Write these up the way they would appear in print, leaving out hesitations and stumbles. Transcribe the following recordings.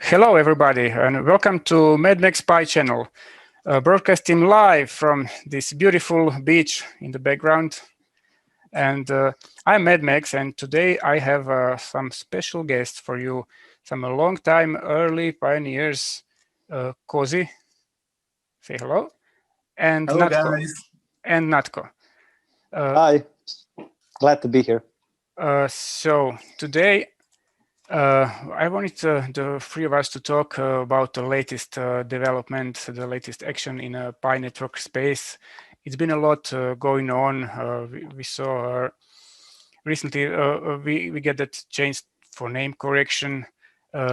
Hello, everybody, and welcome to MedMax Pi channel, broadcasting live from this beautiful beach in the background. And I'm MedMax, and today I have some special guests for you, some long-time early pioneers, Kozii, say hello, and Hello, Natko. guys. And Natko. Hi, glad to be here. So today I wanted the three of us to talk about the latest development, the latest action in a Pi network space. It's been a lot going on. We saw recently we get that changed for name correction.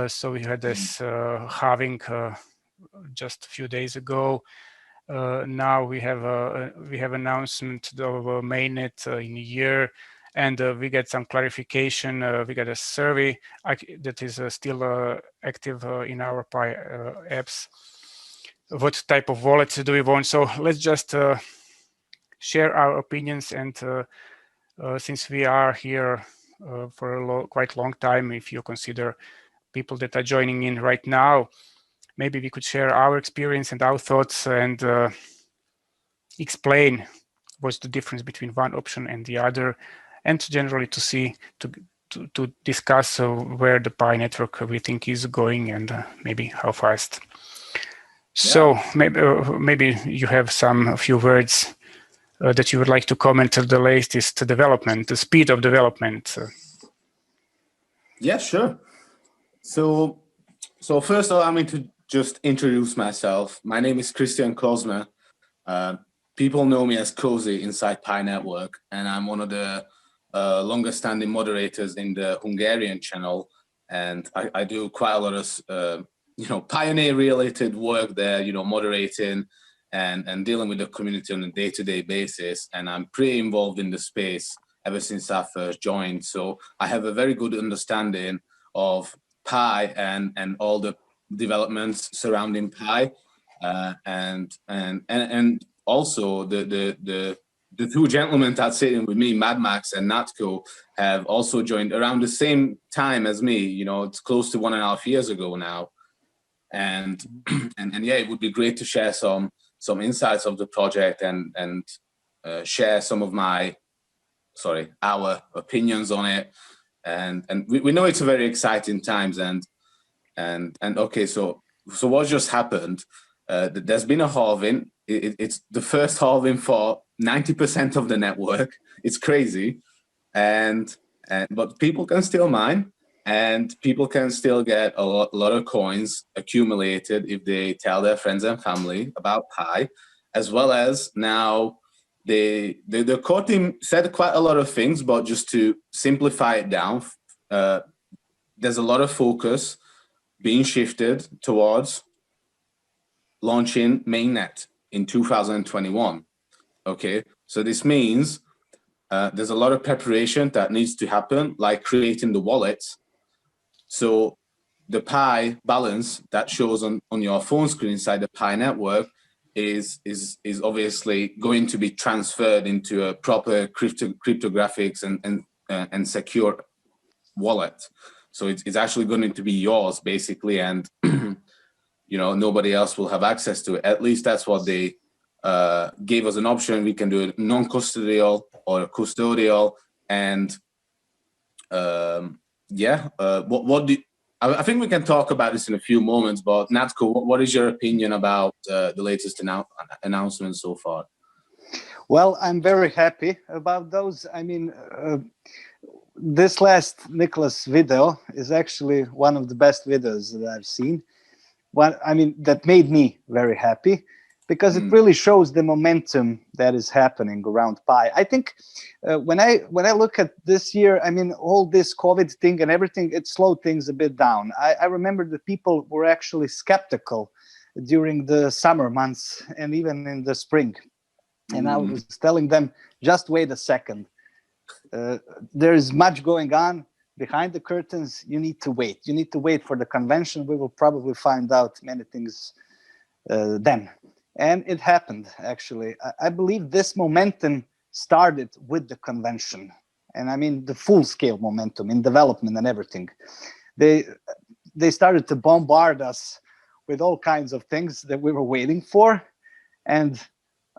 So we had this halving just a few days ago. Now we have announcement of mainnet in a year. And we get some clarification. We got a survey that is still active in our Pi apps. What type of wallets do we want? So let's just share our opinions. And since we are here for a quite long time, if you consider people that are joining in right now, maybe we could share our experience and our thoughts and explain what's the difference between one option and the other, and generally to discuss where the Pi network we think is going and maybe how fast. So maybe you have a few words that you would like to comment on the latest development, the speed of development. Yeah, sure. So first of all, I'm going to just introduce myself. My name is Christian Kozma. People know me as Kozii inside Pi Network, and I'm one of the longest standing moderators in the Hungarian channel. And I do quite a lot of, pioneer related work there, moderating and dealing with the community on a day-to-day basis. And I'm pretty involved in the space ever since I first joined. So I have a very good understanding of Pi and all the developments surrounding Pi. And also the two gentlemen that sitting with me, MadMax and Natko, have also joined around the same time as me. It's close to 1.5 years ago now. And yeah, it would be great to share some insights of the project and share some of our opinions on it. And we know it's a very exciting times and okay, so what just happened? There's been a halving. It's the first halving for 90% of the network. It's crazy, but people can still mine, and people can still get a lot of coins accumulated if they tell their friends and family about Pi, as well as now the core team said quite a lot of things, but just to simplify it down, there's a lot of focus being shifted towards launching mainnet in 2021. Okay, so this means there's a lot of preparation that needs to happen, like creating the wallets. So the Pi balance that shows on your phone screen inside the Pi network is obviously going to be transferred into a proper cryptographics and secure wallet. So it's actually going to be yours basically, and nobody else will have access to it. At least that's what they gave us an option. We can do it non-custodial or custodial, and I think we can talk about this in a few moments. But Natko, what is your opinion about the latest announcements so far? Well, I'm very happy about those. I mean, this last Nicholas video is actually one of the best videos that I've seen. That made me very happy because it really shows the momentum that is happening around Pi. I think when I look at this year, all this COVID thing and everything, it slowed things a bit down. I remember that people were actually skeptical during the summer months and even in the spring. And I was telling them, just wait a second. There is much going on behind the curtains. You need to wait. You need to wait for the convention. We will probably find out many things then. And it happened, actually. I believe this momentum started with the convention. And the full-scale momentum in development and everything. they started to bombard us with all kinds of things that we were waiting for. And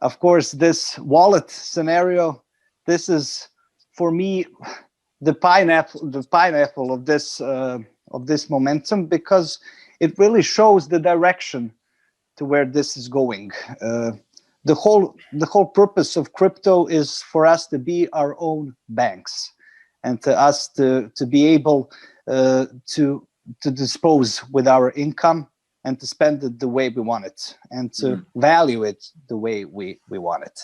of course, this wallet scenario, this is for me the pineapple of this momentum, because it really shows the direction to where this is going. The whole purpose of crypto is for us to be our own banks, and to us to be able to dispose with our income and to spend it the way we want it, and to value it the way we want it.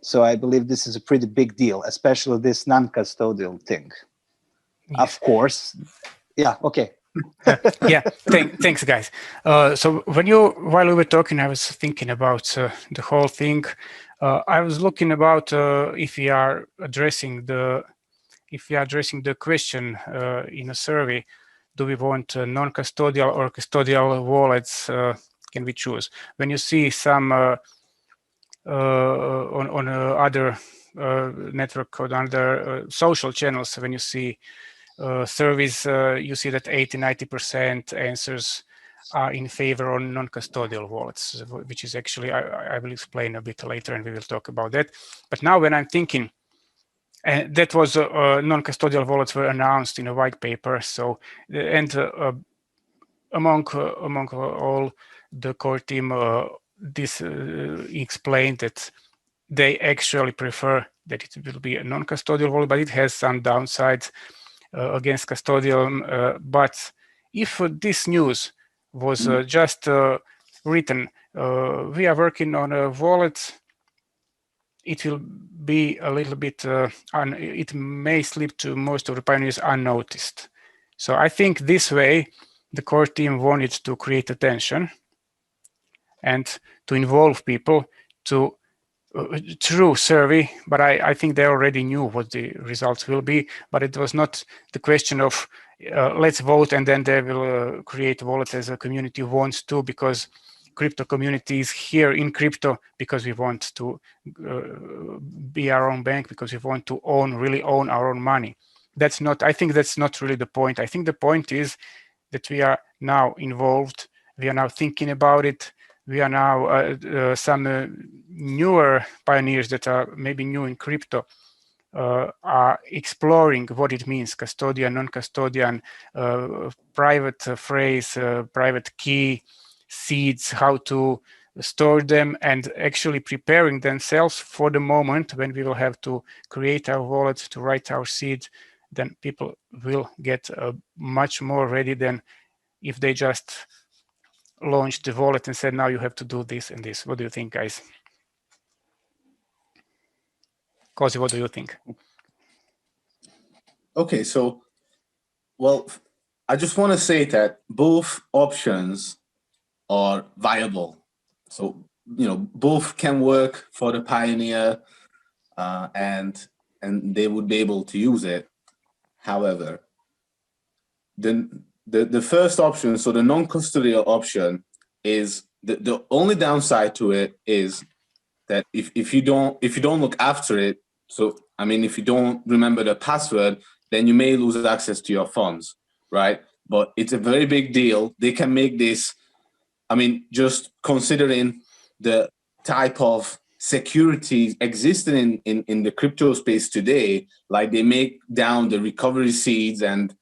So I believe this is a pretty big deal, especially this non-custodial thing. Yes. Of course. Yeah, okay. Yeah, thanks, guys. So while we were talking, I was thinking about the whole thing. I was looking about if we are addressing the question in a survey, do we want non-custodial or custodial wallets? Can we choose? When you see some on other network or other social channels, when you see surveys, you see that 80-90% answers are in favor of non-custodial wallets, which is actually, I will explain a bit later, and we will talk about that. But now when I'm thinking, and that was non-custodial wallets were announced in a white paper. So, and among all the core team, this explained that they actually prefer that it will be a non-custodial wallet, but it has some downsides against custodial. But if this news was just written, we are working on a wallet, it will be a little bit, it may slip to most of the pioneers unnoticed. So I think this way, the core team wanted to create attention and to involve people to through survey, but I think they already knew what the results will be, but it was not the question of let's vote and then they will create a wallet as a community wants to, because crypto community is here in crypto because we want to be our own bank, because we want to really own our own money. I think that's not really the point. I think the point is that we are now involved, we are now thinking about it, we are now some newer pioneers that are maybe new in crypto are exploring what it means, custodian, non-custodian, private phrase, private key, seeds, how to store them, and actually preparing themselves for the moment when we will have to create our wallet, to write our seed. Then people will get much more ready than if they just launched the wallet and said, now you have to do this and this. What do you think, guys? Kozii, what do you think? Okay, so, well, I just want to say that both options are viable. So, both can work for the pioneer, and they would be able to use it. However, the first option, so the non-custodial option, is the only downside to it is that if you don't look after it, so I mean, if you don't remember the password, then you may lose access to your funds, right? But it's a very big deal. They can make this, I mean, just considering the type of security existing in the crypto space today, like they make down the recovery seeds, and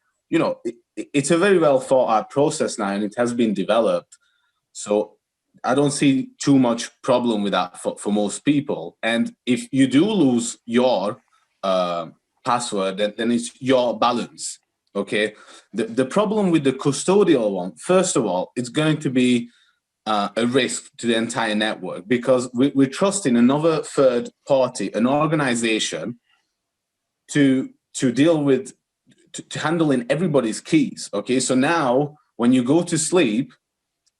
it's a very well thought out process now, and it has been developed. So I don't see too much problem with that for most people. And if you do lose your password, then it's your balance. Okay. The problem with the custodial one, first of all, it's going to be a risk to the entire network, because we're trusting another third party, an organization, to deal with, to handling everybody's keys. Okay. So now when you go to sleep,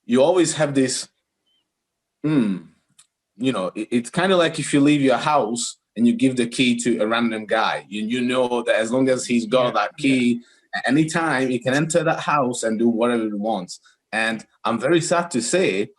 you always have this, it's kind of like if you leave your house and you give the key to a random guy, you know that as long as he's got that key, at any time he can enter that house and do whatever he wants. And I'm very sad to say,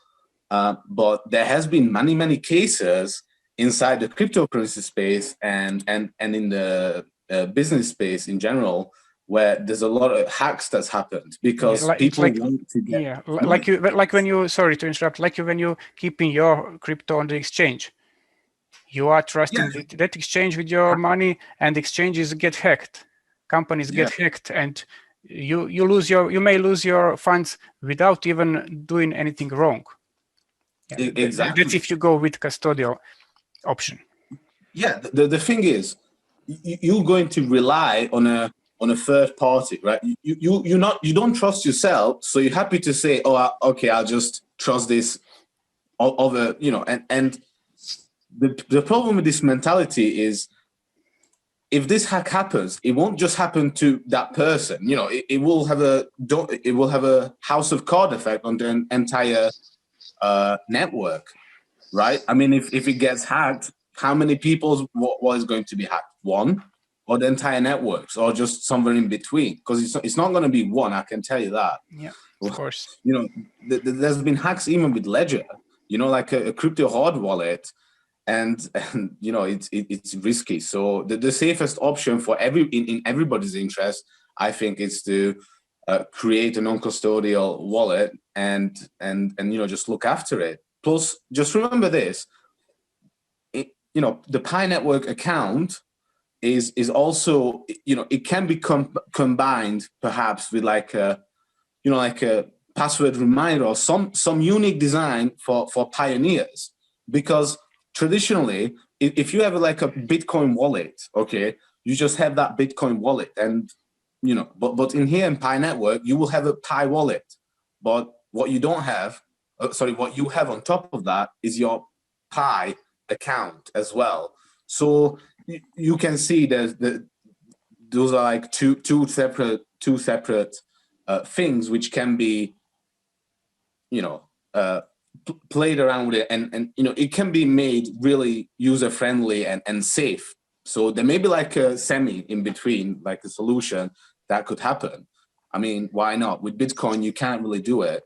but there has been many cases inside the cryptocurrency space and in the business space in general, where there's a lot of hacks that's happened because like, people like, want to get yeah, money. like when you, sorry to interrupt, like when you keeping your crypto on the exchange, you are trusting that exchange with your money, and exchanges get hacked, companies get hacked, and you may lose your funds without even doing anything wrong. Exactly. That's if you go with custodial option. Yeah, the thing is, you're going to rely on a third party, right? You don't trust yourself, so you're happy to say, oh, okay, I'll just trust this other, and the problem with this mentality is, if this hack happens, it won't just happen to that person. It will have a house of card effect on the entire network, right? I mean, if it gets hacked, how many people's what is going to be hacked? One, or the entire networks, or just somewhere in between? Because it's not going to be one. I can tell you that. Yeah, of course. There's been hacks even with Ledger. Like a crypto hard wallet, and it's risky. So the safest option for in everybody's interest, I think, is to create a non-custodial wallet and just look after it. Plus, just remember this: the Pi Network account is also, it can be combined perhaps with like a password reminder or some unique design for pioneers, because traditionally, if you have like a Bitcoin wallet, okay, you just have that Bitcoin wallet, and but in here in Pi Network, you will have a Pi wallet, but what you don't have, what you have on top of that is your Pi account as well. So you can see those are like two separate things which can be played around with it, and it can be made really user friendly and safe. So there may be like a semi in between, like a solution that could happen. I mean, why not? With Bitcoin, you can't really do it,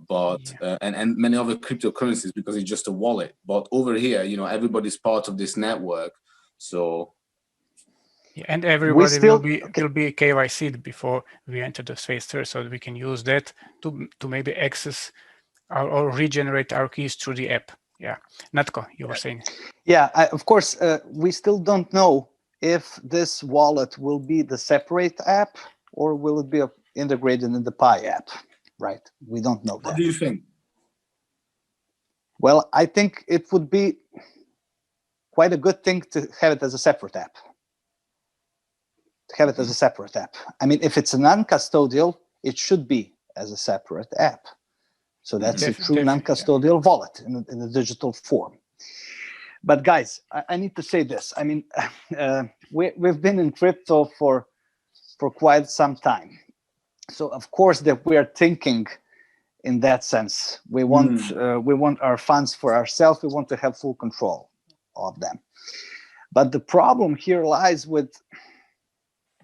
but and many other cryptocurrencies, because it's just a wallet. But over here, everybody's part of this network, so. And everybody will be KYC'd before we enter the phase 3, so that we can use that to maybe access or regenerate our keys through the app. Yeah, Natko, you were saying. Yeah, of course, we still don't know if this wallet will be the separate app or will it be integrated in the Pi app, right? We don't know that. What do you think? Well, I think it would be quite a good thing to have it as a separate app. I mean, if it's a non-custodial, it should be as a separate app. So that's a true non-custodial wallet in a digital form. But guys, I need to say this. I mean, we've been in crypto for quite some time. So of course that we are thinking in that sense. We want our funds for ourselves. We want to have full control of them. But the problem here lies with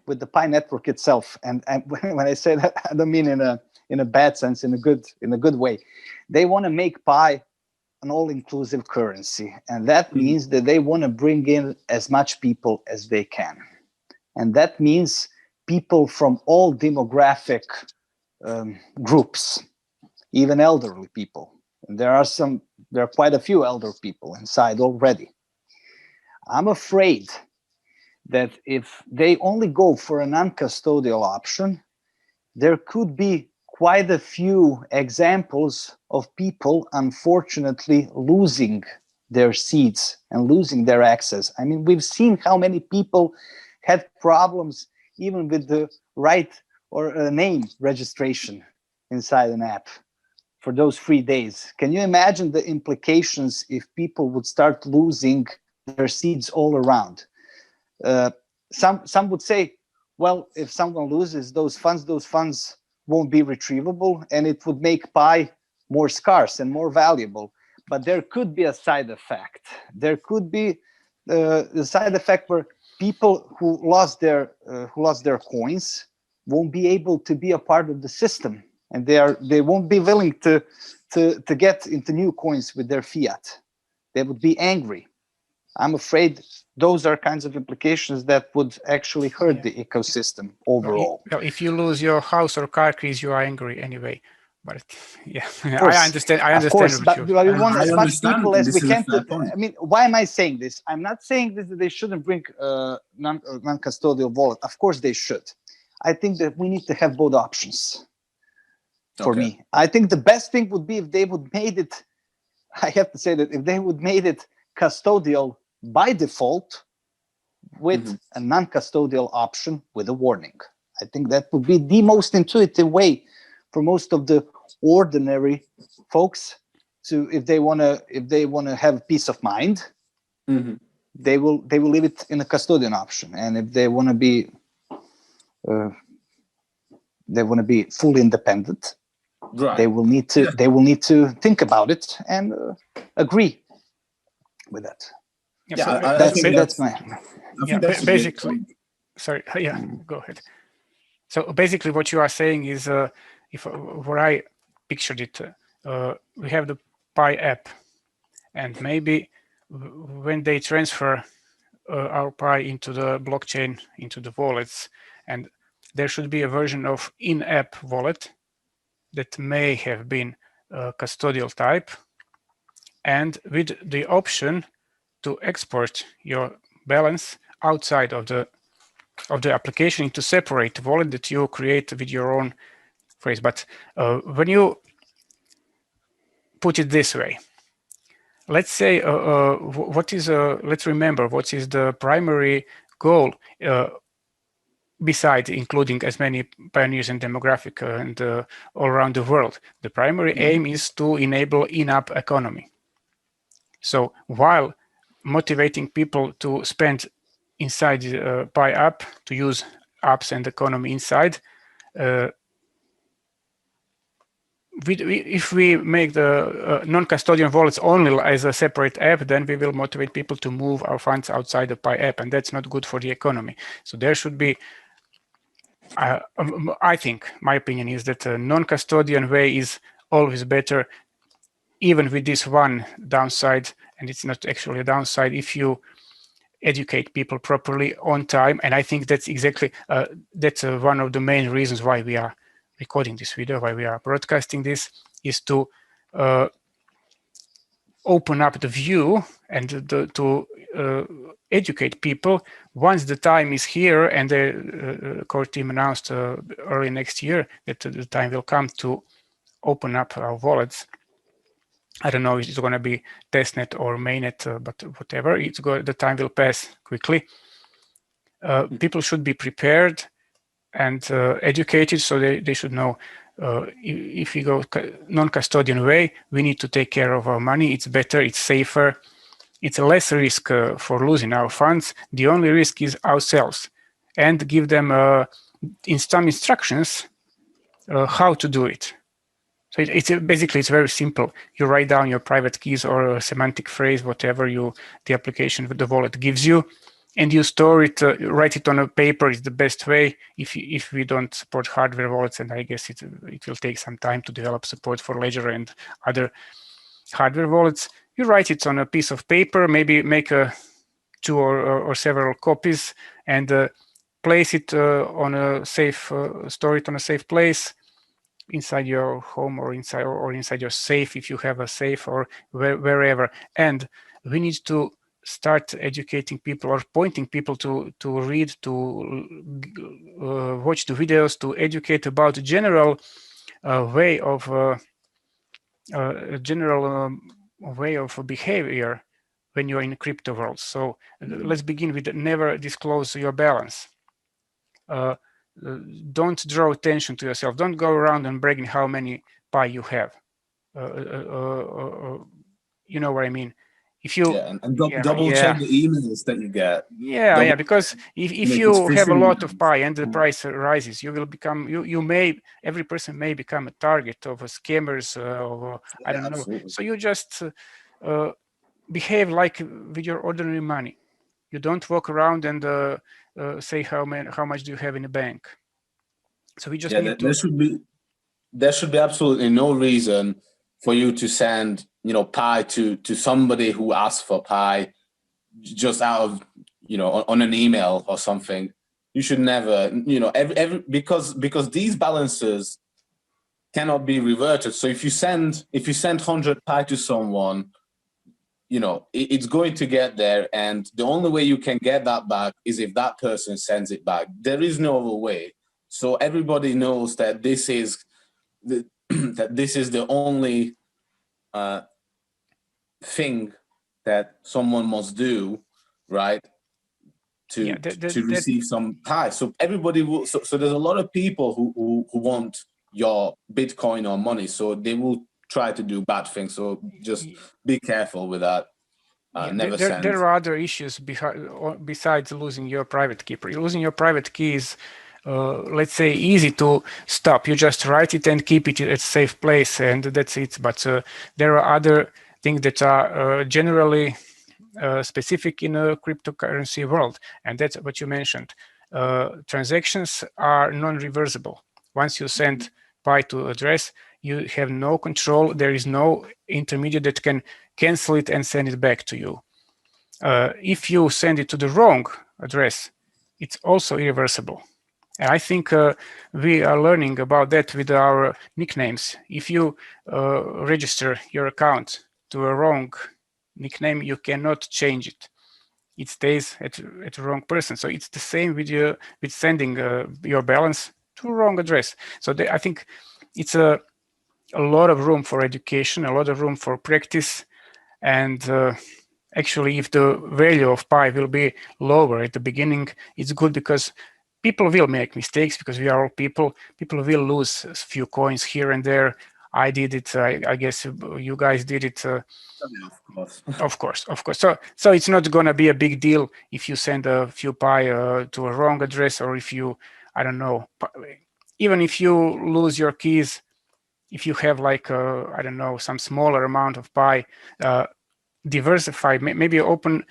the Pi network itself. And when I say that, I don't mean in a bad sense, in a good way. They want to make Pi an all-inclusive currency, and that means that they want to bring in as much people as they can, and that means people from all demographic groups, even elderly people. And there are quite a few elder people inside already. I'm afraid that if they only go for a non-custodial option, there could be quite a few examples of people, unfortunately, losing their seats and losing their access. I mean, we've seen how many people had problems even with the right or name registration inside an app for those 3 days. Can you imagine the implications if people would start losing their seeds all around? Some would say, well, if someone loses those funds won't be retrievable, and it would make Pi more scarce and more valuable. But there could be a side effect. There could be the side effect where people who lost their coins won't be able to be a part of the system, and they won't be willing to get into new coins with their fiat. They would be angry. I'm afraid those are kinds of implications that would actually hurt the ecosystem overall. Well, if you lose your house or car keys, you are angry anyway. But yeah, Of course, I understand. I of understand course, what but you. we want I as much understand, people and as we this is a can. fair point. I mean, why am I saying this? I'm not saying that they shouldn't bring non-custodial wallet. Of course, they should. I think that we need to have both options. For me, I think the best thing would be if they would made it. I have to say that if they would made it custodial by default, with a non-custodial option with a warning. I think that would be the most intuitive way for most of the ordinary folks to, if they want to have peace of mind, they will leave it in a custodian option. And if they want to be fully independent, they will need to think about it and agree with that. That's my. Basically, sorry. Yeah, go ahead. So basically, what you are saying is, if where I pictured it, we have the Pi app, and maybe when they transfer our Pi into the blockchain, into the wallets, and there should be a version of in-app wallet that may have been custodial type, and with the option to export your balance outside of the application into separate wallet that you create with your own phrase. But when you put it this way, let's say let's remember what is the primary goal besides including as many pioneers and demographic and all around the world. The primary aim is to enable in-app economy. So while motivating people to spend inside the Pi app, to use apps and economy inside, if we make the non-custodian wallets only as a separate app, then we will motivate people to move our funds outside the Pi app, and that's not good for the economy. So there should be, I think, my opinion is that a non-custodian way is always better, even with this one downside, and it's not actually a downside if you educate people properly on time. And I think that's exactly, that's one of the main reasons why we are recording this video, why we are broadcasting this, is to open up the view and to educate people. Once the time is here, and the core team announced early next year that the time will come to open up our wallets. I don't know if it's going to be testnet or mainnet, but whatever, the time will pass quickly. People should be prepared and educated, so they should know if we go non-custodian way, we need to take care of our money. It's better, it's safer, it's a less risk for losing our funds. The only risk is ourselves, and give them in some instructions how to do it. So it's basically very simple. You write down your private keys or a semantic phrase, whatever the application with the wallet gives you, and you store it. Write it on a paper is the best way. If we don't support hardware wallets, and I guess it will take some time to develop support for Ledger and other hardware wallets, you write it on a piece of paper. Maybe make two or several copies and place it on a safe, store it on a safe place, inside your home or inside your safe, if you have a safe, or wherever. And we need to start educating people or pointing people to read, to watch the videos, to educate about the general way of way of behavior when you're in crypto world. So let's begin with never disclose your balance. Don't draw attention to yourself. Don't go around and bragging how many Pi you have. You know what I mean? If you double check the emails that you get. Yeah, because if you have a lot of Pi and the price rises, you will become every person may become a target of scammers. Or I don't know. Absolutely. So you just behave like with your ordinary money. You don't walk around and say how much do you have in the bank. So we just need to. There should be absolutely no reason for you to send Pi to somebody who asks for Pi just out of on an email or something. You should never, because these balances cannot be reverted. So if you send 100 pi to someone, it's going to get there, and the only way you can get that back is if that person sends it back. There is no other way. So everybody knows that this is the only thing that someone must do, right? To receive some pi. So everybody will. So there's a lot of people who want your Bitcoin or money. So they will try to do bad things. So just be careful with that. Never send. There are other issues besides losing your private key. Losing your private key is, let's say, easy to stop. You just write it and keep it at a safe place, and that's it. But there are other things that are generally specific in a cryptocurrency world, and that's what you mentioned. Transactions are non-reversible. Once you send pi to address, you have no control. There is no intermediate that can cancel it and send it back to you. If you send it to the wrong address, it's also irreversible. And I think we are learning about that with our nicknames. If you register your account to a wrong nickname, you cannot change it. It stays at the wrong person. So it's the same with sending your balance to a wrong address. So I think it's a lot of room for education, a lot of room for practice. And actually, if the value of pi will be lower at the beginning, it's good, because people will make mistakes, because we are all people. People will lose a few coins here and there. I did it. I guess you guys did it. Of course. So it's not going to be a big deal if you send a few pi to a wrong address, or if you, I don't know, even if you lose your keys, if you have like, I don't know, some smaller amount of pi, diversify, maybe open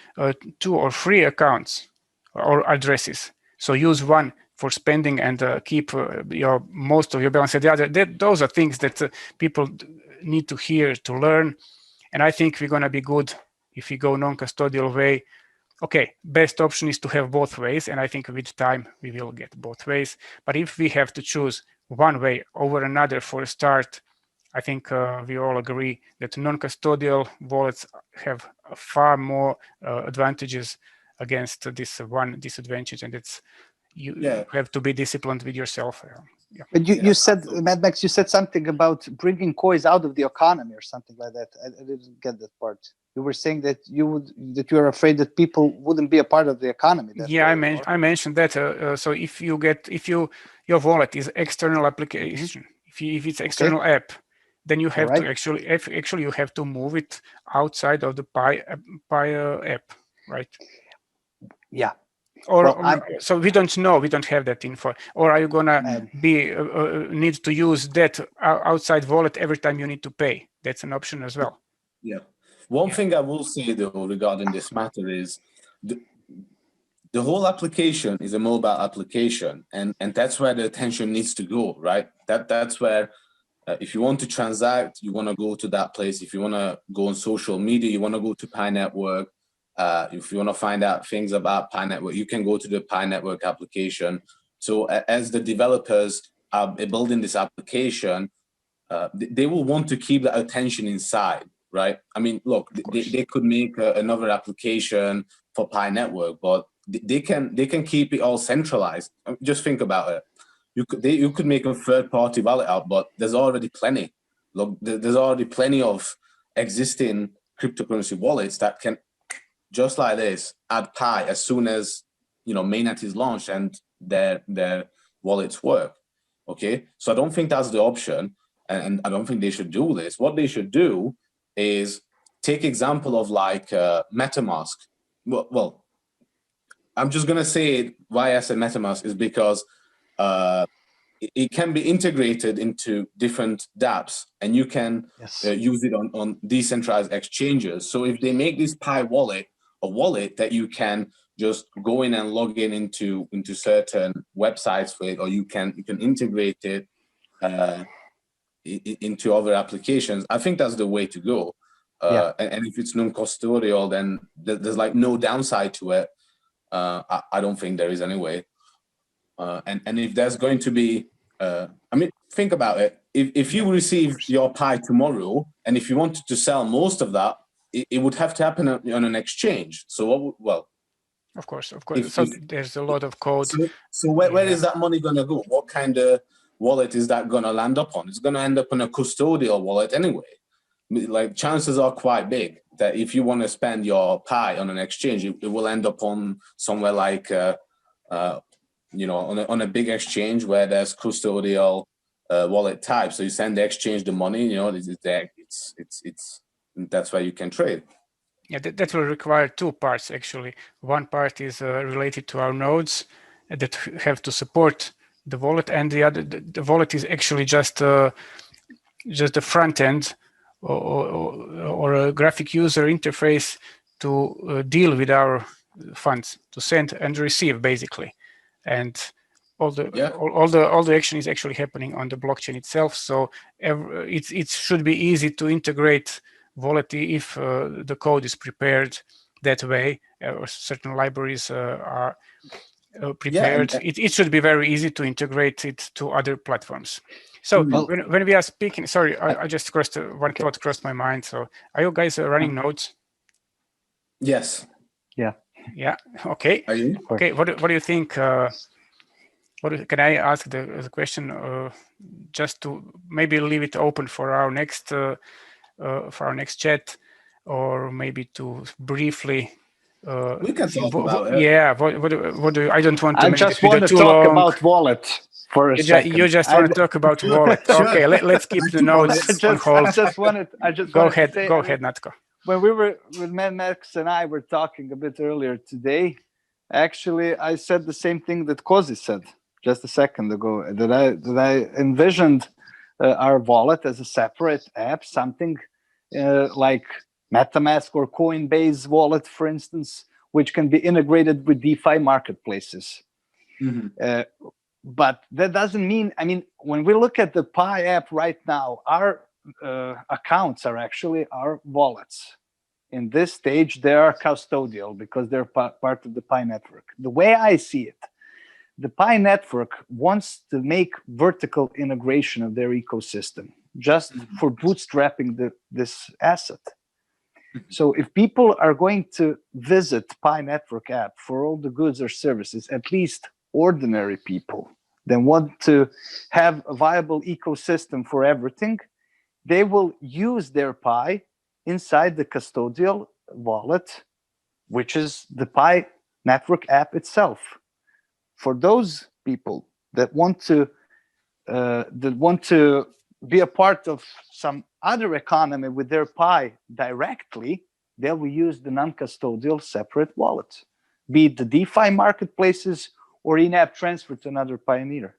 2 or 3 accounts or addresses. So use one for spending and keep most of your balance at the other. Those are things that people need to hear, to learn. And I think we're going to be good if we go non-custodial way. Okay, best option is to have both ways. And I think with time, we will get both ways. But if we have to choose one way over another for a start, I think we all agree that non-custodial wallets have far more advantages against this one disadvantage, and it's you have to be disciplined with yourself. But you said, Mad Max, you said something about bringing coins out of the economy or something like that. I didn't get that part. You were saying that you are afraid that people wouldn't be a part of the economy. I mentioned that. So if your wallet is external application, if it's external app, then you have to actually you have to move it outside of the Pi app, right? Yeah. So we don't know. We don't have that info. Or are you gonna need to use that outside wallet every time you need to pay? That's an option as well. Yeah. One thing I will say though regarding this matter is the whole application is a mobile application, and that's where the attention needs to go, right? That's where if you want to transact, you want to go to that place. If you want to go on social media, you want to go to Pi Network. If you want to find out things about Pi Network, you can go to the Pi Network application. So as the developers are building this application, they will want to keep the attention inside, right? I mean, look, they could make another application for Pi Network, but they can keep it all centralized. Just think about it. You could make a third-party wallet out, but there's already plenty. Look, there's already plenty of existing cryptocurrency wallets that can, just like this, add Pi as soon as mainnet is launched and their wallets work. Okay, so I don't think that's the option, and I don't think they should do this. What they should do is take example of like MetaMask. Well, I'm just gonna say it. Why I said MetaMask is because it can be integrated into different dApps, and you can use it on decentralized exchanges. So if they make this Pi wallet a wallet that you can just go in and log in into certain websites with, or you can integrate it into other applications, I think that's the way to go. And if it's non-custodial, then there's like no downside to it. I don't think there is any way. And if there's going to be, I mean, think about it. If you receive your Pi tomorrow, and if you wanted to sell most of that, it would have to happen on an exchange. So, well, of course. So there's a lot of code. So where is that money going to go? What kind of wallet is that going to land up on? It's going to end up on a custodial wallet anyway. Like, chances are quite big that if you want to spend your Pi on an exchange, it will end up on somewhere like, you know, on a big exchange where there's custodial wallet type. So you send the exchange the money, you know, it's that's where you can trade. Yeah, that will require two parts actually. One part is related to our nodes that have to support the wallet, and the other, the wallet is actually just the front end or a graphic user interface to deal with our funds, to send and receive basically, and all the action is actually happening on the blockchain itself. So it should be easy to integrate wallet if the code is prepared that way, or certain libraries are prepared. It should be very easy to integrate it to other platforms. So when we are speaking, sorry, I just one thought crossed my mind. So are you guys running nodes? Yes. Yeah. Yeah. Okay. Are you? Okay. What do you think? Can I ask the question just to maybe leave it open for our next chat, or maybe to briefly? We can talk about it. Yeah. What do I don't want to make just this video want to too talk long. about wallet for a second. You just want to talk about wallet. Sure. Okay, let's keep the notes on hold. I just go wanted ahead. to say, Go ahead, Natko. When we were with Max and I were talking a bit earlier today, actually I said the same thing that Kozii said just a second ago, that I envisioned our wallet as a separate app, something like MetaMask or Coinbase wallet, for instance, which can be integrated with DeFi marketplaces. Mm-hmm. But that doesn't mean, I mean, when we look at the Pi app right now, our accounts are actually our wallets. In this stage, they are custodial because they're part of the Pi network. The way I see it, the Pi network wants to make vertical integration of their ecosystem just for bootstrapping this asset. So if people are going to visit Pi network app for all the goods or services, at least ordinary people, then want to have a viable ecosystem for everything, they will use their Pi inside the custodial wallet, which is the Pi network app itself. For those people that want to be a part of some other economy with their Pi directly, they will use the non-custodial separate wallet, be it the DeFi marketplaces or in-app transfer to another pioneer.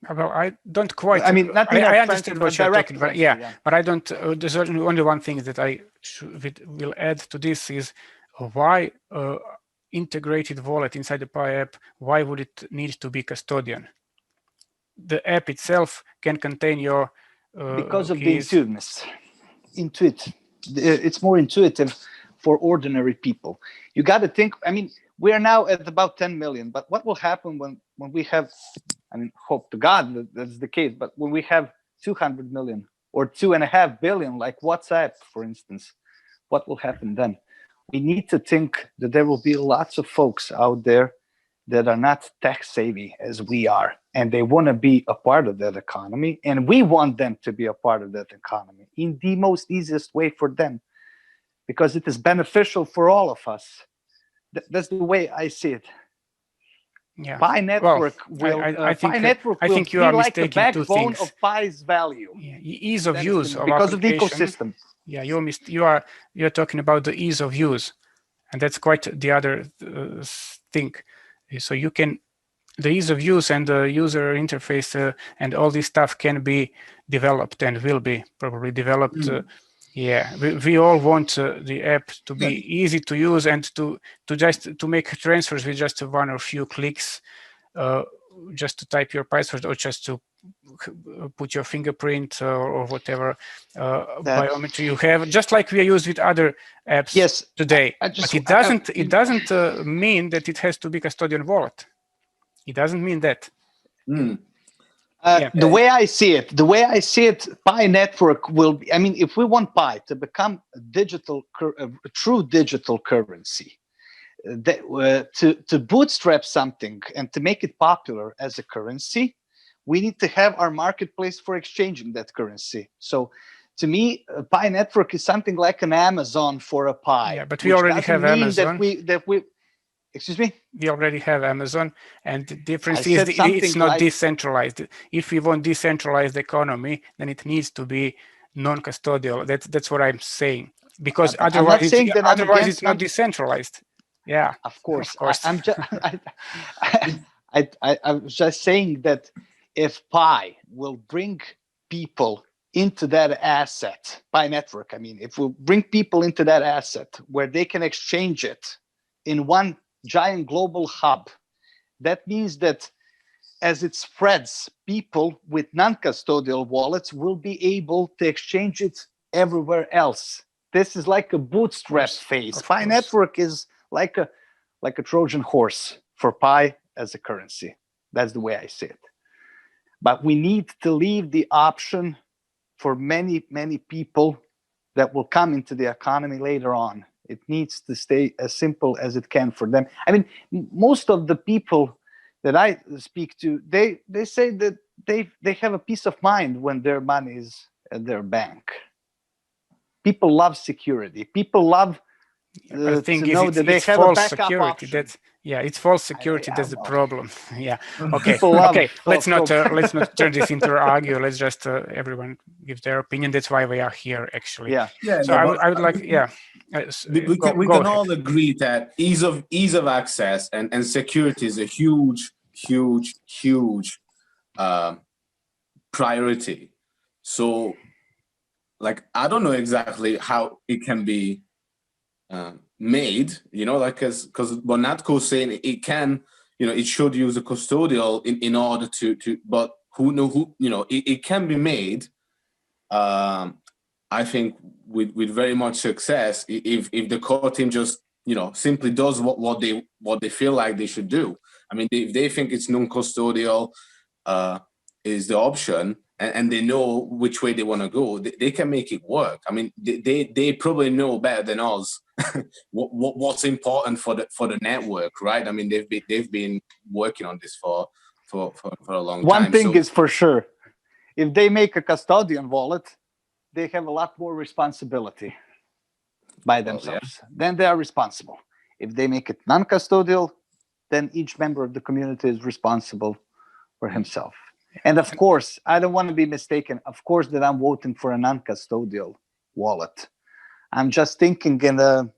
Well, I don't quite. I mean, not I understand what you're talking about. Yeah, yeah, but I don't. There's only one thing that I will add to this is why integrated wallet inside the Pi app. Why would it need to be custodian? The app itself can contain your because of keys. the intuitiveness. It's more intuitive for ordinary people. You got to think. I mean, we are now at about 10 million, but what will happen when we have? I mean, hope to God that that's the case. But when we have 200 million or 2.5 billion, like WhatsApp, for instance, what will happen then? We need to think that there will be lots of folks out there that are not tech savvy as we are, and they want to be a part of that economy, and we want them to be a part of that economy in the most easiest way for them, because it is beneficial for all of us. That's the way I see it. Yeah. Pi network will. I think you be are like the mistaking two backbone things. of Pi's value. Yeah. Ease of use of because of the application. ecosystem. Yeah, you're talking about the ease of use, and that's quite the other thing. So you can, the ease of use and the user interface and all this stuff can be developed and will be probably developed. Yeah, we all want the app to be easy to use and to make transfers with just one or few clicks, just to type your password or just to put your fingerprint or whatever biometry you have, just like we use with other apps today. But it doesn't mean that it has to be custodian wallet. It doesn't mean that. The way I see it, Pi network will be, I mean, if we want Pi to become a true digital currency, to bootstrap something and to make it popular as a currency, we need to have our marketplace for exchanging that currency. So to me, Pi network is something like an Amazon for a Pi. Yeah, but we already have Amazon. Excuse me? We already have Amazon, and the difference is it's not decentralized. If we want decentralized economy, then it needs to be non-custodial. That's what I'm saying. Because otherwise it's not decentralized. Yeah, of course. I'm just saying that if Pi will bring people into that asset, Pi network, I mean, if we'll bring people into that asset where they can exchange it in one giant global hub, that means that as it spreads, people with non-custodial wallets will be able to exchange it everywhere else. This is like a bootstrap phase. Pi network is like a Trojan horse for Pi as a currency. That's the way I see it. But we need to leave the option for many, many people that will come into the economy later on. It needs to stay as simple as it can for them. I mean, most of the people that I speak to, they say that they have a peace of mind when their money is at their bank. People love security. People love I think to know that they have a backup security. option. It's false security. That's the problem. Yeah. Okay. Okay. Let's not turn this into an argue. Let's just everyone gives their opinion. That's why we are here, actually. Yeah. So I would like. Yeah. We can all agree that ease of access and security is a huge priority. So, like, I don't know exactly how it can be made, like, because what Natko is saying, it can, it should use a custodial in order to, but it can be made. I think with very much success if the core team just simply does what they feel like they should do. I mean, if they think it's non-custodial is the option, and they know which way they want to go, they can make it work. I mean, they probably know better than us what's important for the network, right? I mean, they've been working on this for a long time. One thing is for sure, if they make a custodian wallet, they have a lot more responsibility by themselves. Then they are responsible. If they make it non-custodial, then each member of the community is responsible for himself. And of course, I don't want to be mistaken. Of course, that I'm voting for a non-custodial wallet. I'm just thinking in the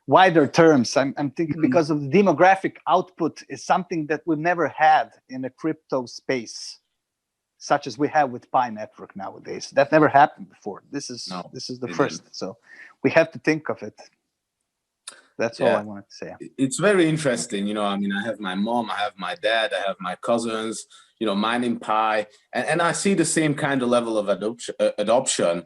wider terms. I'm thinking because of the demographic output is something that we've never had in a crypto space, such as we have with Pi network nowadays. That never happened before. This is the first. So we have to think of it. That's all I wanted to say. It's very interesting. I mean, I have my mom, I have my dad, I have my cousins, mining Pi. And I see the same kind of level of adoption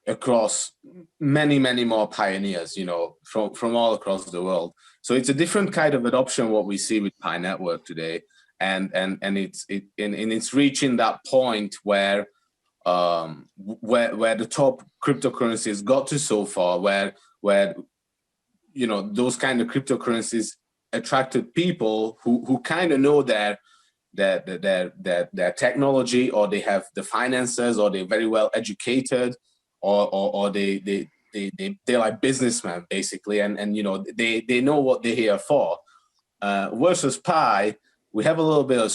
across many, many more pioneers, from all across the world. So it's a different kind of adoption what we see with Pi network today. And it's reaching that point where the top cryptocurrencies got to so far, where those kind of cryptocurrencies attracted people who kind of know their technology, or they have the finances, or they're very well educated, or they're like businessmen basically, and they know what they're here for. Versus Pi, we have a little bit of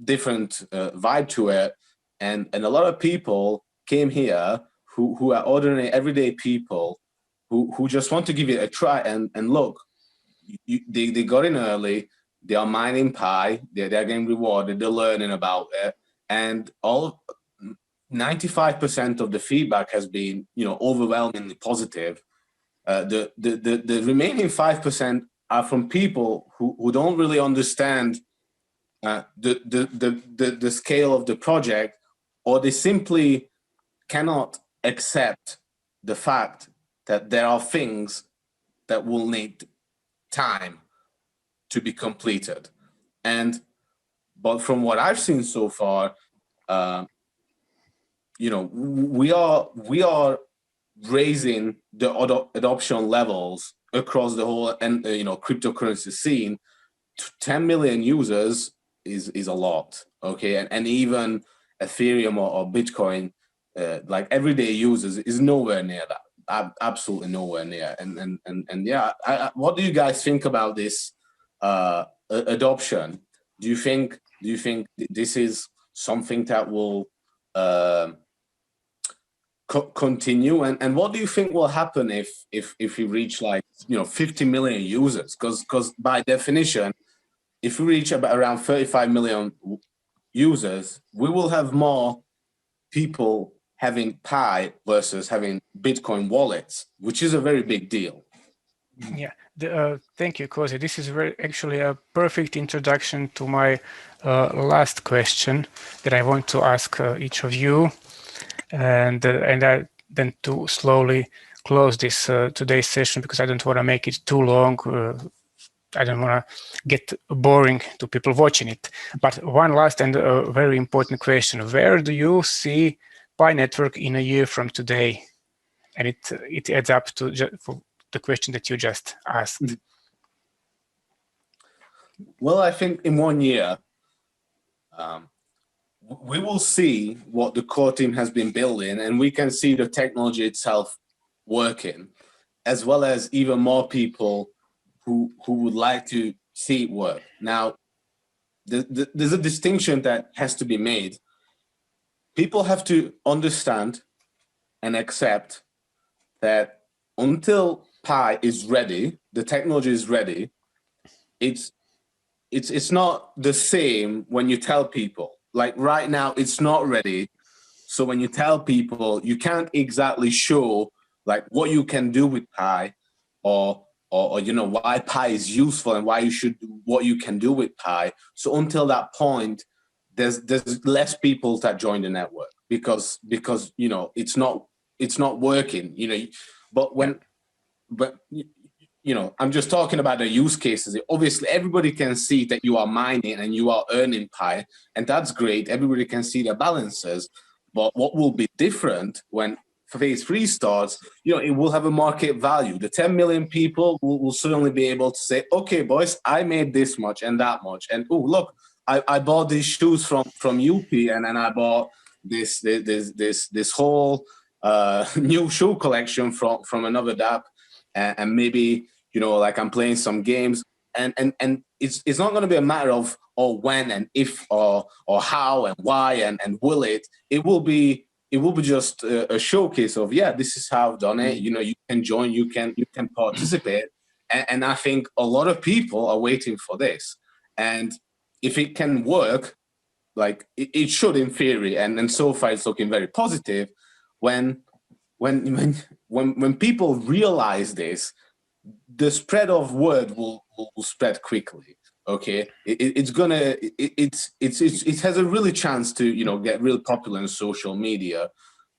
different vibe to it, and a lot of people came here who are ordinary everyday people who just want to give it a try and look. They got in early, they are mining Pi, they're getting rewarded, they're learning about it, and 95% of the feedback has been overwhelmingly positive. The remaining 5% are from people who don't really understand the scale of the project, or they simply cannot accept the fact that there are things that will need time to be completed. But from what I've seen so far, we are raising the adoption levels across the whole and cryptocurrency scene. 10 million users is a lot, okay, and even Ethereum or Bitcoin, like everyday users, is nowhere near that. Absolutely nowhere near. And yeah, what do you guys think about this adoption? Do you think this is something that will continue, and what do you think will happen if we reach, like, 50 million users? Because by definition, if we reach about around 35 million users, we will have more people having Pi versus having Bitcoin wallets, which is a very big deal. Yeah, thank you, Kozii. This is actually a perfect introduction to my last question that I want to ask each of you, and I then to slowly close this today's session, because I don't want to make it too long. I don't want to get boring to people watching it. But one last and very important question: where do you see Pi Network in a year from today? And it adds up to the question that you just asked. Well, I think in 1 year, we will see what the core team has been building, and we can see the technology itself working, as well as even more people who would like to see it work. Now, there's a distinction that has to be made. People have to understand and accept that until Pi is ready, the technology is ready, it's not the same when you tell people. Like right now, it's not ready. So when you tell people, you can't exactly show like what you can do with Pi, or why Pi is useful and why you should do what you can do with Pi. So until that point, there's less people that join the network because it's not working. But I'm just talking about the use cases. Obviously, everybody can see that you are mining and you are earning Pi, and that's great. Everybody can see the balances. But what will be different when phase 3 starts, it will have a market value. The 10 million people will certainly be able to say, okay, boys, I made this much and that much. And oh, look, I bought these shoes from UP, and then I bought this whole new shoe collection from another DApp. And maybe, like I'm playing some games, and it's not going to be a matter of when and if or how and why and will it will be just a showcase of, yeah, this is how I've done it. You can join, you can participate, and I think a lot of people are waiting for this. And if it can work, like it should in theory, and so far it's looking very positive. When people realize this, the spread of word will spread quickly. Okay, it has a really chance to get real popular in social media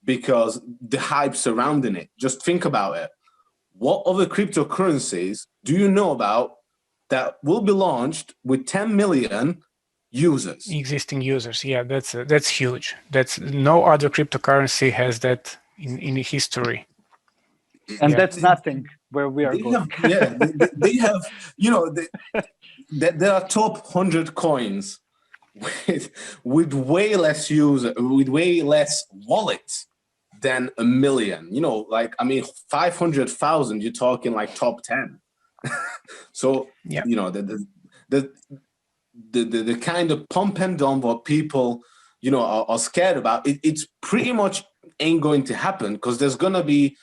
because the hype surrounding it. Just think about it. What other cryptocurrencies do you know about that will be launched with 10 million users? Existing users, yeah, that's huge. That's no other cryptocurrency has that in history. And that's nothing where we are going. They have, there are top 100 coins with way less user, with way less wallets than a million. 500,000. You're talking like top 10. So yeah. The kind of pump and dump what people are scared about, it's pretty much ain't going to happen, because there's gonna be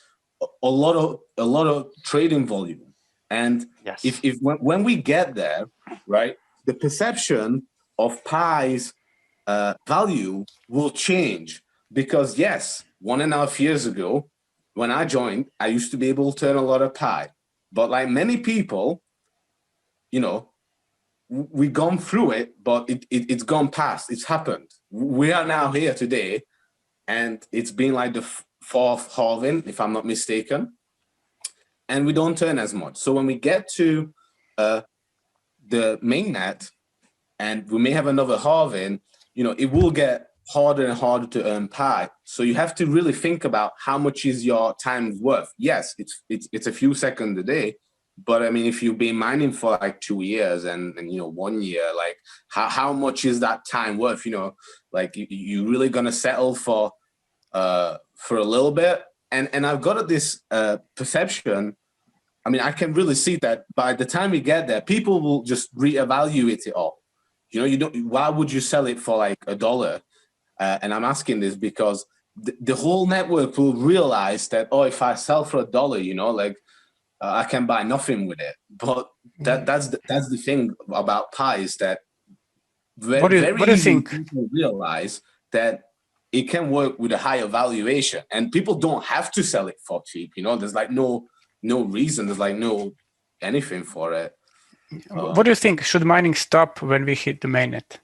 a lot of trading volume. And yes, if when we get there, right, the perception of Pi's value will change. Because yes, 1.5 years ago when I joined, I used to be able to earn a lot of Pi, but like many people, we've gone through it, but it's gone past. It's happened. We are now here today, and it's been like the fourth halving, if I'm not mistaken, and we don't turn as much. So when we get to the mainnet, and we may have another halving, it will get harder and harder to earn pi. So you have to really think about how much is your time worth. Yes, it's a few seconds a day, but I mean, if you've been mining for like 2 years and 1 year, like how much is that time worth? Like you really gonna settle for a little bit? And I've got this perception. I mean, I can really see that by the time we get there, people will just reevaluate it all. You don't. Why would you sell it for like $1? And I'm asking this because the whole network will realize that, oh, if I sell for $1, like I can buy nothing with it. But that's the thing about pi is that very easily people realize that it can work with a higher valuation, and people don't have to sell it for cheap. There's like no reason. There's like no anything for it. What do you think? Should mining stop when we hit the mainnet?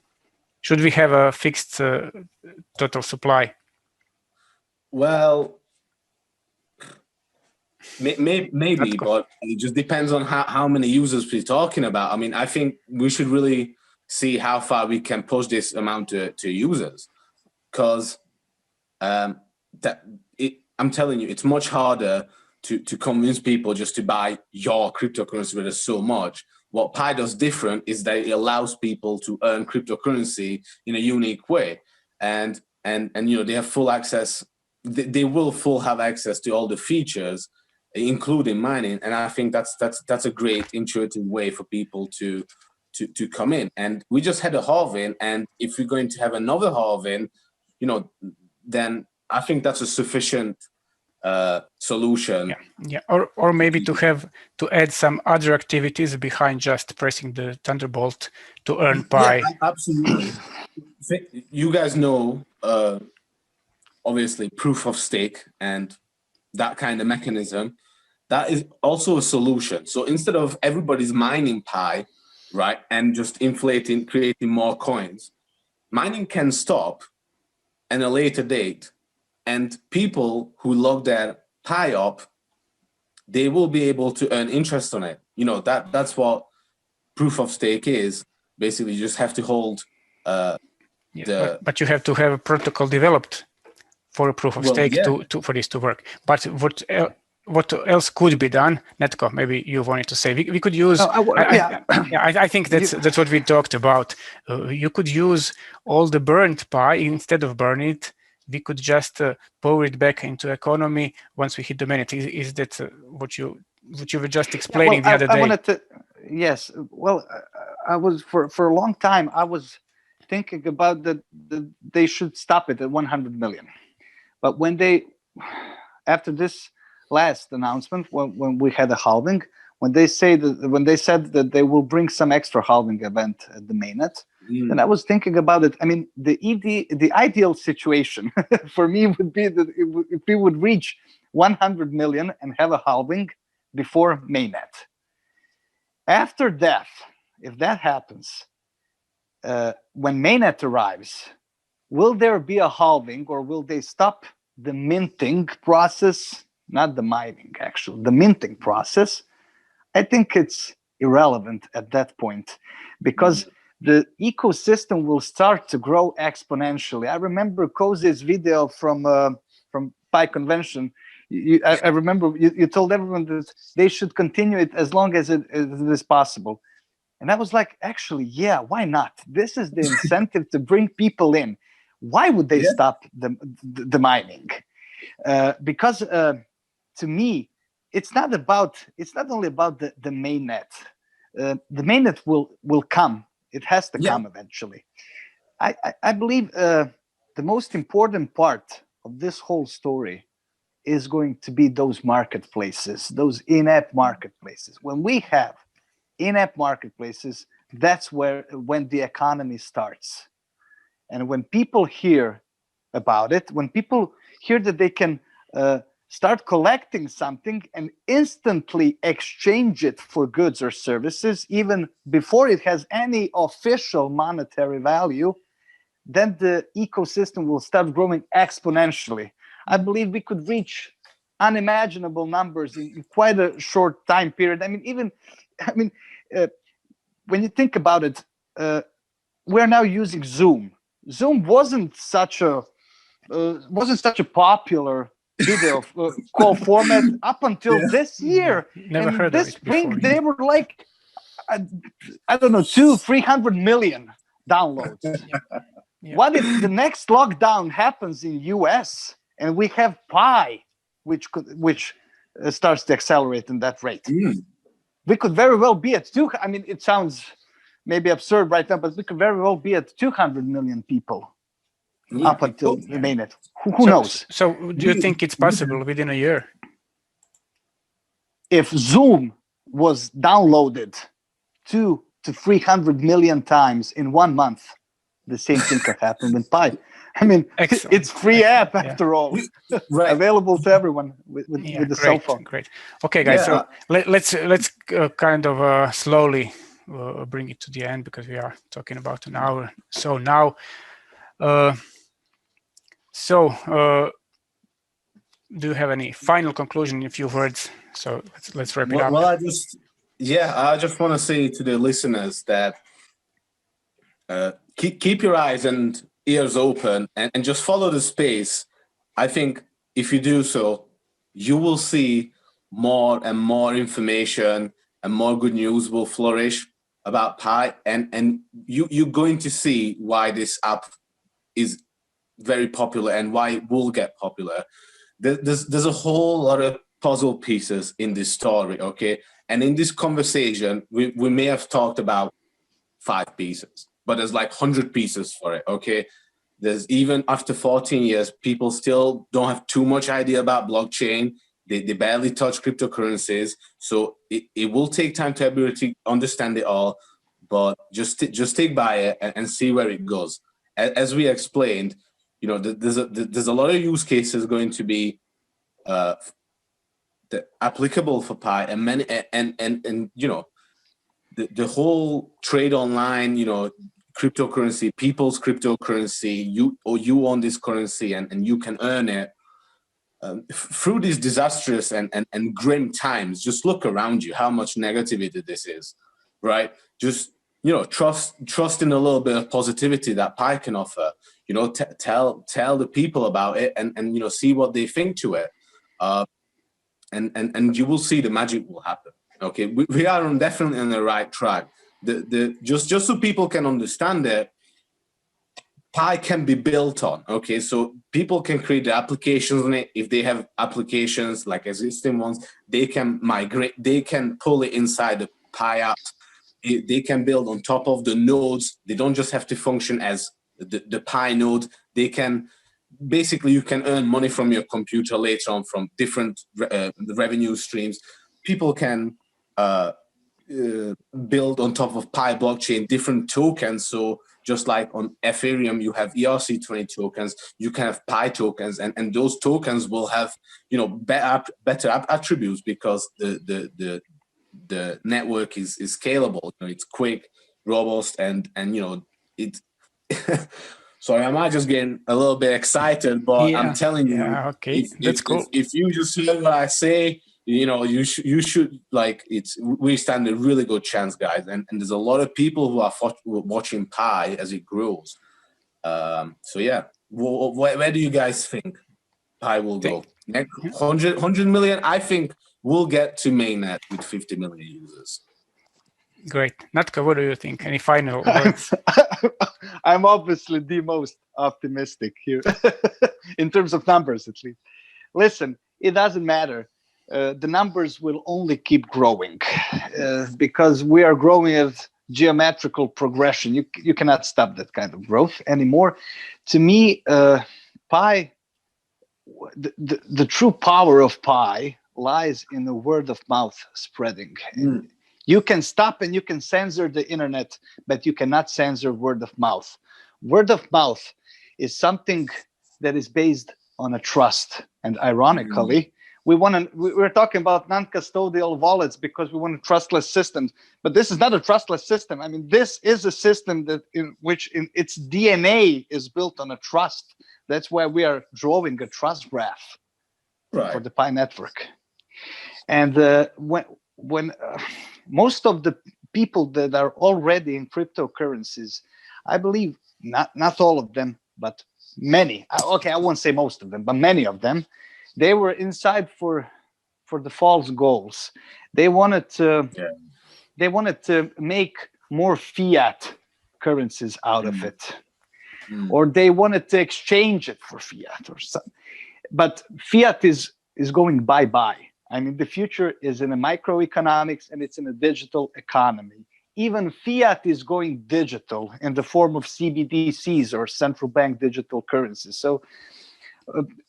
Should we have a fixed total supply? Well, maybe, but it just depends on how many users we're talking about. I mean, I think we should really see how far we can push this amount to users, because I'm telling you, it's much harder to convince people just to buy your cryptocurrency with us so much. What Pi does different is that it allows people to earn cryptocurrency in a unique way, and they have full access. They will have access to all the features, including mining. And I think that's a great intuitive way for people to come in. And we just had a halving, and if we're going to have another halving, then I think that's a sufficient solution. Yeah. Or maybe to add some other activities behind just pressing the Thunderbolt to earn pi. Yeah, absolutely. You guys know, obviously, proof of stake and that kind of mechanism. That is also a solution. So instead of everybody's mining pi, right, and just creating more coins, mining can stop at a later date. And people who log their pi up, they will be able to earn interest on it. That's what proof of stake is. Basically, you just have to hold. But you have to have a protocol developed for a proof of stake for this to work. But what else could be done? Netko, maybe you wanted to say we could use. I think that's what we talked about. You could use all the burnt pi instead of burn it. We could just pour it back into economy once we hit the mainnet. Is that what you were just explaining the other day? Yes. Well, I was for a long time. I was thinking about that they should stop it at 100 million. But after this last announcement, when we had a halving, when they said that they will bring some extra halving event at the mainnet. And I was thinking about it. I mean, the ideal situation for me would be that if we would reach 100 million and have a halving before mainnet. After that, if that happens, when mainnet arrives, will there be a halving, or will they stop the minting process? Not the mining, actually, the minting process. I think it's irrelevant at that point, because the ecosystem will start to grow exponentially. I remember Kozii's video from Pi Convention. I remember you told everyone that they should continue it as long as it is possible. And I was like, actually, yeah, why not? This is the incentive to bring people in. Why would they stop the mining? Because to me, it's not only about the mainnet. The mainnet will come. It has to come eventually. I believe the most important part of this whole story is going to be those marketplaces, those in-app marketplaces. When we have in-app marketplaces, that's when the economy starts. And when people hear about it, when people hear that they can start collecting something and instantly exchange it for goods or services, even before it has any official monetary value, then the ecosystem will start growing exponentially. I believe we could reach unimaginable numbers in quite a short time period. When you think about it, we're now using Zoom. Zoom wasn't such a popular video call format up until this year. Never and heard this of it spring before. they were like, I don't know, 200-300 million downloads. Yeah. What if the next lockdown happens in US and we have Pi, which starts to accelerate in that rate? We could very well be at it sounds maybe absurd right now, but we could very well be at 200 million people up until the mainnet. Who knows? So do you think it's possible within a year? If Zoom was downloaded 200-300 million times in 1 month, the same thing could happen with Pi. Excellent. It's free app after all, available to everyone with the cell phone. Great. Okay, guys. So let's kind of slowly bring it to the end, because we are talking about an hour. So now, do you have any final conclusion in a few words? So let's wrap it up. Well, I just want to say to the listeners that keep your eyes and ears open and just follow the space. I think if you do so, you will see more and more information and more good news will flourish about Pi, and you're going to see why this app is very popular and why it will get popular. There's a whole lot of puzzle pieces in this story, okay? And in this conversation, we may have talked about 5 pieces, but there's like 100 pieces for it, okay? There's, even after 14 years, people still don't have too much idea about blockchain. They barely touch cryptocurrencies. So it will take time to ability understand it all, but just take by it and see where it goes. As we explained, there's a lot of use cases going to be applicable for Pi, and many and the whole trade online, cryptocurrency, people's cryptocurrency, you own this currency and you can earn it through these disastrous and grim times. Just look around you, how much negativity this is, right? Just trust in a little bit of positivity that Pi can offer. Tell the people about it and see what they think to it, and you will see the magic will happen. Okay, we are definitely on the right track. Just so people can understand it, Pi can be built on. Okay, so people can create the applications on it. If they have applications like existing ones, they can migrate. They can pull it inside the Pi app. They can build on top of the nodes. They don't just have to function as the Pi node. They can basically, you can earn money from your computer later on from different revenue streams. People can build on top of Pi blockchain different tokens. So just like on Ethereum, you have ERC20 tokens, you can have Pi tokens, and those tokens will have better attributes because the network is scalable. It's quick, robust, and it. Sorry, I might just getting a little bit excited, but I'm telling you, okay, that's cool. If you just hear what I say, you should we stand a really good chance, guys. And there's a lot of people who are watching Pi as it grows. So yeah, where do you guys think Pi will go? Next 100 million, I think we'll get to mainnet with 50 million users. Great. Natko, what do you think? Any final words? I'm obviously the most optimistic here, in terms of numbers at least. Listen, it doesn't matter. The numbers will only keep growing because we are growing at geometrical progression. You cannot stop that kind of growth anymore. To me, Pi, the true power of Pi lies in the word of mouth spreading. You can stop and you can censor the internet, but you cannot censor word of mouth. Word of mouth is something that is based on a trust. And ironically, we're talking about non-custodial wallets because we want trustless systems, but this is not a trustless system. I mean, this is a system that in which in its DNA is built on a trust. That's why we are drawing a trust graph for the Pi network. And when most of the people that are already in cryptocurrencies, I believe not all of them, but many. Okay, I won't say most of them, but many of them, they were inside for the false goals. They wanted to make more fiat currencies out of it, or they wanted to exchange it for fiat or something. But fiat is going bye-bye. I mean, the future is in a microeconomics and it's in a digital economy. Even fiat is going digital in the form of CBDCs or central bank digital currencies. So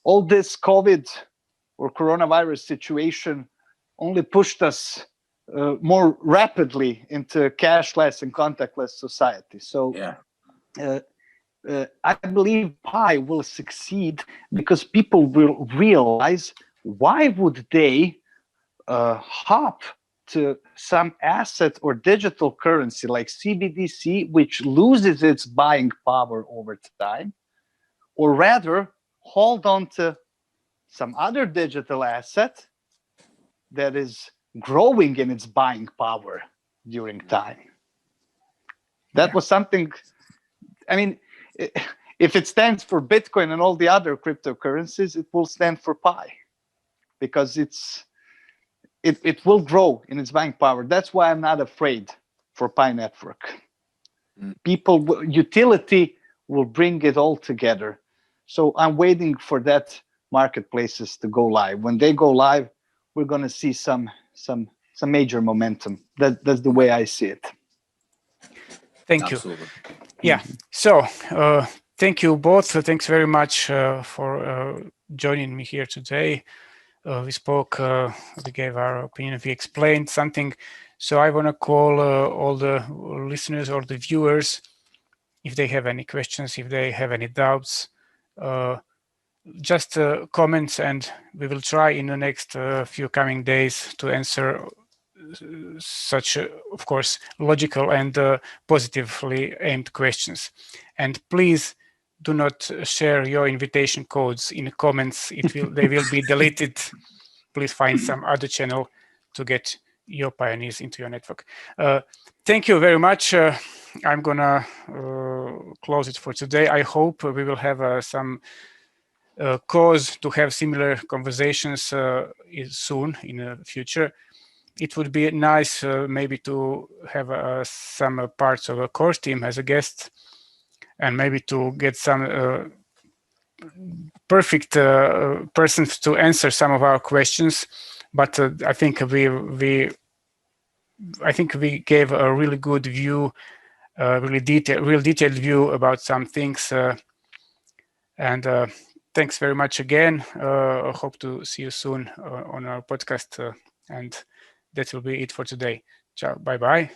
all this COVID or coronavirus situation only pushed us more rapidly into cashless and contactless society. So I believe Pi will succeed because people will realize, why would they hop to some asset or digital currency like CBDC, which loses its buying power over time, or rather hold on to some other digital asset that is growing in its buying power during time? That was something, I mean, if it stands for Bitcoin and all the other cryptocurrencies, it will stand for Pi, because it will grow in its buying power. That's why I'm not afraid for Pi network. Utility will bring it all together. So I'm waiting for that marketplaces to go live. When they go live, we're going to see some major momentum. That's the way I see it. Thank you. Yeah. So thank you both. Thanks very much for joining me here today. We spoke, we gave our opinion, we explained something. So I want to call all the listeners or the viewers, if they have any questions, if they have any doubts, just comments, and we will try in the next few coming days to answer such, of course, logical and positively aimed questions. And please do not share your invitation codes in the comments. They will be deleted. Please find some other channel to get your pioneers into your network. Thank you very much. I'm gonna close it for today. I hope we will have some cause to have similar conversations soon in the future. It would be nice maybe to have some parts of a core team as a guest, and maybe to get some perfect persons to answer some of our questions. But I think we gave a really good view, real detailed view about some things. And thanks very much again. I hope to see you soon on our podcast. And that will be it for today. Ciao. Bye-bye.